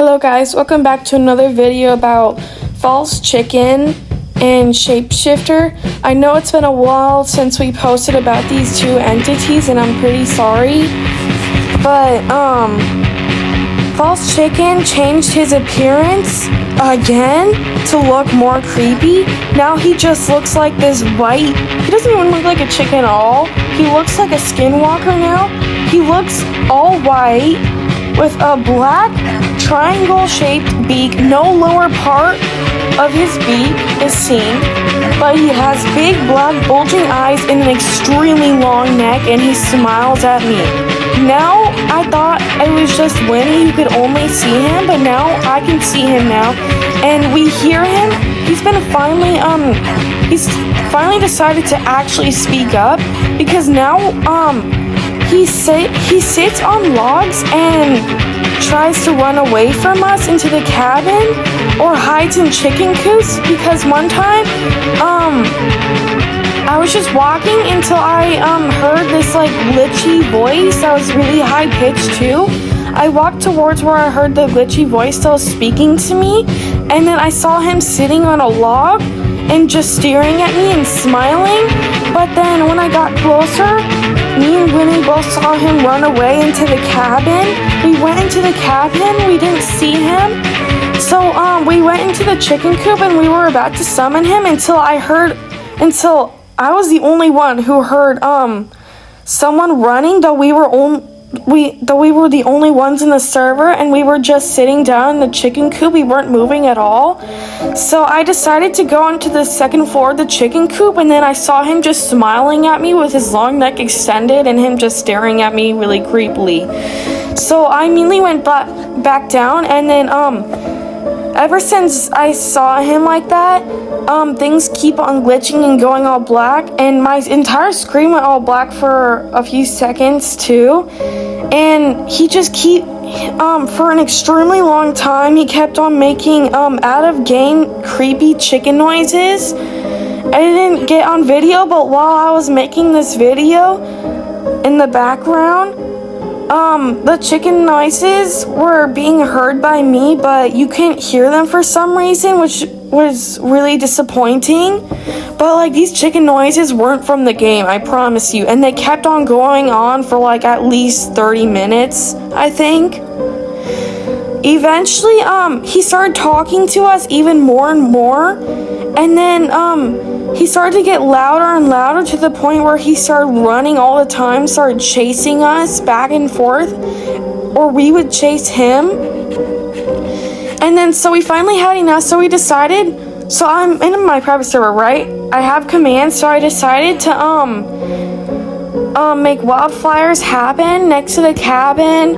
Hello guys, welcome back to another video about False Chicken and Shapeshifter. I know it's been a while since we posted about these two entities and I'm pretty sorry, but False Chicken changed his appearance again to look more creepy. Now he just looks like this white, he doesn't even look like a chicken at all. He looks like a skinwalker now. He looks all white with a black triangle-shaped beak. No lower part of his beak is seen, but he has big black bulging eyes and an extremely long neck, and he smiles at me. Now, I thought it was just Winnie who could only see him, but now I can see him now, and we hear him. He's finally decided to actually speak up, because now, he sits on logs and tries to run away from us into the cabin or hides in chicken coops, because one time, I was just walking until I, heard this, like, glitchy voice that was really high-pitched, too. I walked towards where I heard the glitchy voice still speaking to me, and then I saw him sitting on a log and just staring at me and smiling. But then when I got closer, me and Winnie both saw him run away into the cabin. We went into the cabin, we didn't see him. So we went into the chicken coop and we were about to summon him until I was the only one who heard someone running, though we were the only ones in the server, and we were just sitting down in the chicken coop. We weren't moving at all. So I decided to go onto the second floor of the chicken coop, and then I saw him just smiling at me with his long neck extended and him just staring at me really creepily. So I immediately went back down, and then ever since I saw him like that, things keep on glitching and going all black, and my entire screen went all black for a few seconds too. And he just for an extremely long time, he kept on making out of game creepy chicken noises. I didn't get on video, but while I was making this video in the background, the chicken noises were being heard by me, but you couldn't hear them for some reason, which was really disappointing. But like, these chicken noises weren't from the game, I promise you, and they kept on going on for like at least 30 minutes, I think. Eventually, he started talking to us even more and more, and then he started to get louder and louder to the point where he started running all the time, started chasing us back and forth, or we would chase him. And then so we finally had enough, so we decided, so I'm in my private server, right? I have commands, so I decided to make wildfires happen next to the cabin,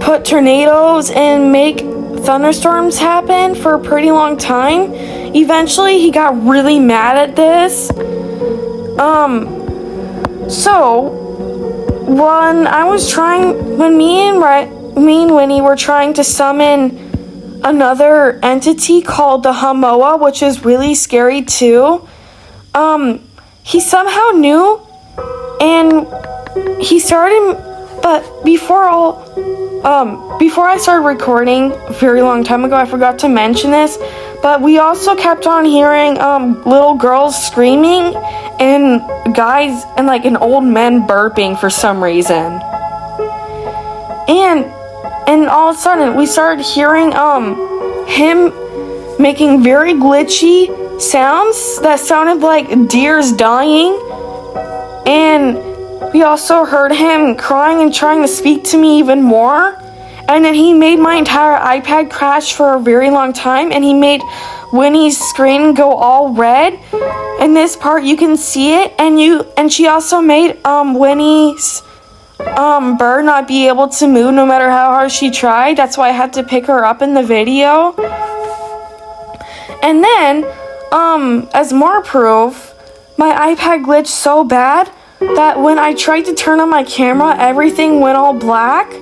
put tornadoes and make thunderstorms happen for a pretty long time. Eventually, he got really mad at this. So when me and Winnie were trying to summon another entity called the Hamoa, which is really scary too, he somehow knew, and he started, but before I started recording a very long time ago, I forgot to mention this, but we also kept on hearing little girls screaming and guys and like an old man burping for some reason. And all of a sudden we started hearing him making very glitchy sounds that sounded like deers dying, and we also heard him crying and trying to speak to me even more. And then he made my entire iPad crash for a very long time, and he made Winnie's screen go all red. In this part you can see it, and she also made Winnie's bird not be able to move no matter how hard she tried. That's why I had to pick her up in the video. And then as more proof, my iPad glitched so bad that when I tried to turn on my camera, everything went all black,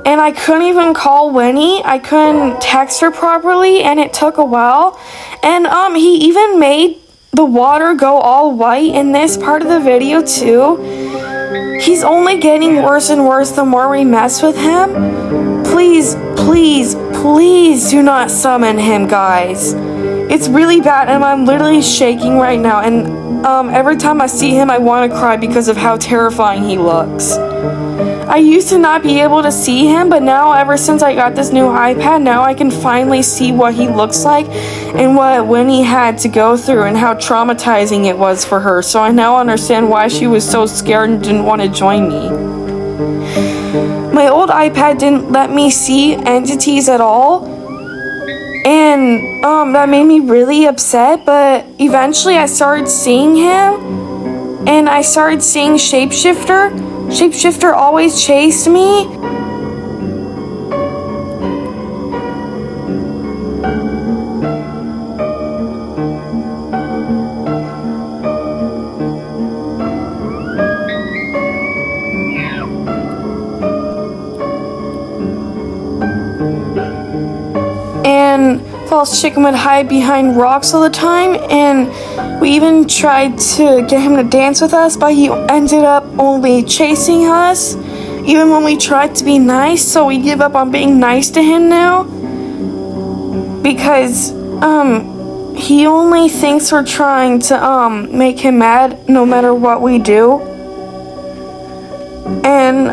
and I couldn't even call Winnie. I couldn't text her properly, and it took a while. And he even made the water go all white in this part of the video too. He's only getting worse and worse the more we mess with him. Please, please, Please do not summon him, guys. It's really bad, and I'm literally shaking right now, and every time I see him, I want to cry because of how terrifying he looks. I used to not be able to see him, but now ever since I got this new iPad, now I can finally see what he looks like and what Winnie had to go through and how traumatizing it was for her. So I now understand why she was so scared and didn't want to join me. My old iPad didn't let me see entities at all, and that made me really upset, but eventually I started seeing him, and I started seeing Shapeshifter. Shapeshifter always chased me. And False Chicken would hide behind rocks all the time, and we even tried to get him to dance with us, but he ended up only chasing us, even when we tried to be nice, so we give up on being nice to him now, because, he only thinks we're trying to, make him mad no matter what we do, and,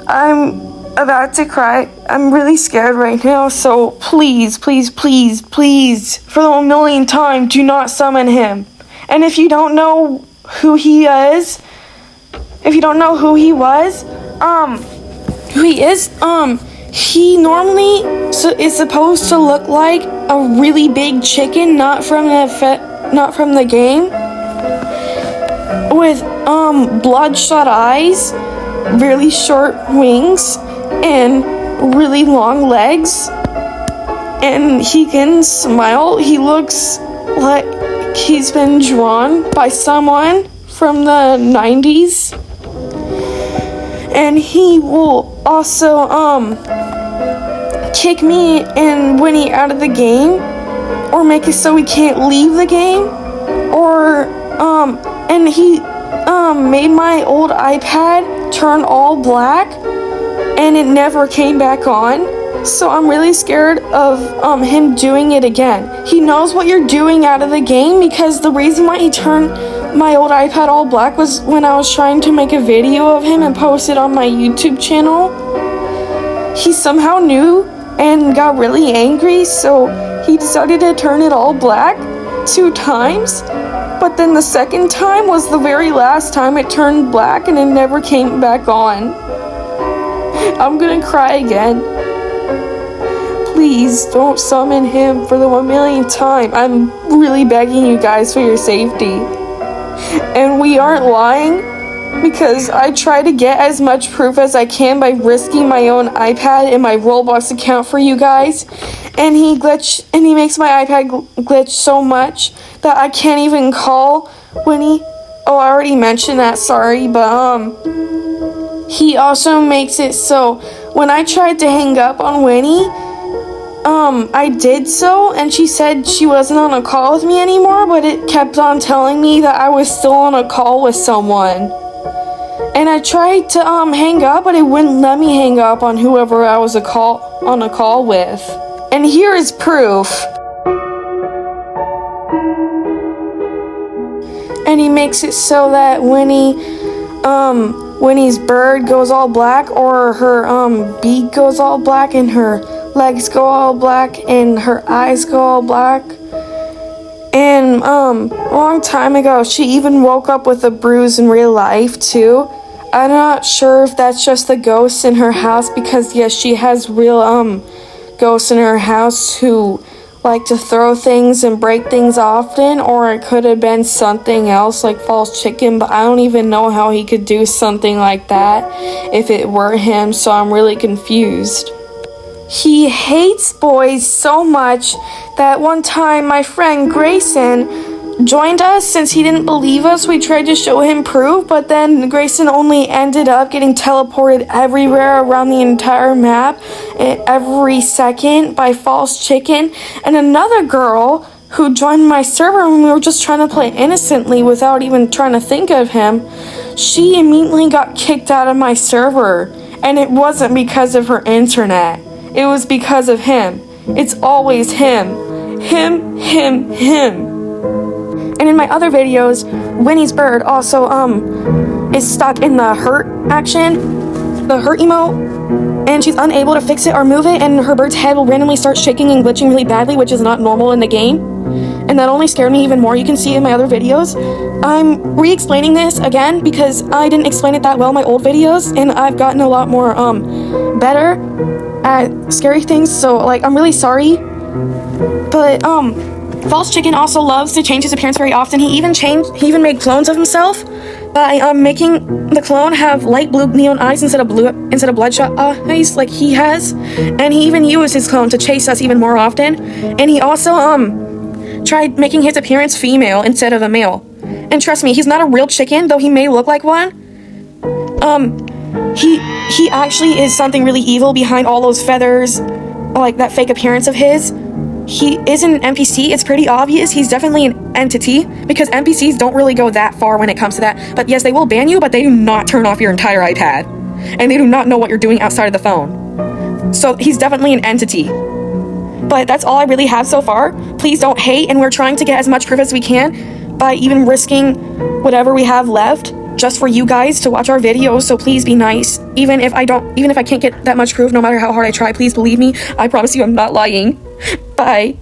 I'm about to cry. I'm really scared right now, so please, please, please, please, for the millionth time, do not summon him. And if you don't know who he is, he normally is supposed to look like a really big chicken, not from the game, with bloodshot eyes, really short wings, and really long legs, and he can smile. He looks like he's been drawn by someone from the 90s, and he will also kick me and Winnie out of the game, or make it so we can't leave the game, or and he made my old iPad turn all black, and it never came back on. So I'm really scared of him doing it again. He knows what you're doing out of the game, because the reason why he turned my old iPad all black was when I was trying to make a video of him and post it on my YouTube channel. He somehow knew and got really angry, so he decided to turn it all black 2 times. But then the second time was the very last time it turned black, and it never came back on. I'm gonna cry again. Please don't summon him for the 1 millionth time. I'm really begging you guys for your safety. And we aren't lying, because I try to get as much proof as I can by risking my own iPad and my Roblox account for you guys. And he makes my iPad glitch so much that I can't even call Winnie. Oh, I already mentioned that, sorry, but he also makes it so when I tried to hang up on Winnie, I did so, and she said she wasn't on a call with me anymore, but it kept on telling me that I was still on a call with someone. And I tried to hang up, but it wouldn't let me hang up on whoever I was on a call with. And here is proof. And he makes it so that Winnie's bird goes all black, or her beak goes all black, and her legs go all black, and her eyes go all black. And a long time ago, she even woke up with a bruise in real life too. I'm not sure if that's just the ghosts in her house, because yes, she has real ghosts in her house who like to throw things and break things often, or it could have been something else like False Chicken, but I don't even know how he could do something like that if it were him, so I'm really confused. He hates boys so much that one time my friend Grayson joined us. Since he didn't believe us, we tried to show him proof, but then Grayson only ended up getting teleported everywhere around the entire map every second by False Chicken. And another girl who joined my server when we were just trying to play innocently without even trying to think of him, she immediately got kicked out of my server, and it wasn't because of her internet. it was because of him. It's always him. Him. And in my other videos, Winnie's bird also is stuck in the hurt action, the hurt emote, and she's unable to fix it or move it, and her bird's head will randomly start shaking and glitching really badly, which is not normal in the game. And that only scared me even more. You can see in my other videos. I'm re-explaining this again because I didn't explain it that well in my old videos, and I've gotten a lot more better at scary things, so like I'm really sorry. But False Chicken also loves to change his appearance very often. He even made clones of himself by making the clone have light blue neon eyes instead of bloodshot eyes like he has. And he even used his clone to chase us even more often. And he also tried making his appearance female instead of a male. And trust me, he's not a real chicken, though he may look like one. He actually is something really evil behind all those feathers, like that fake appearance of his. He isn't an NPC, it's pretty obvious. He's definitely an entity, because NPCs don't really go that far when it comes to that. But yes, they will ban you, but they do not turn off your entire iPad. And they do not know what you're doing outside of the phone. So he's definitely an entity. But that's all I really have so far. Please don't hate, and we're trying to get as much proof as we can by even risking whatever we have left just for you guys to watch our videos. So please be nice. Even if I can't get that much proof, no matter how hard I try, please believe me. I promise you I'm not lying. Bye.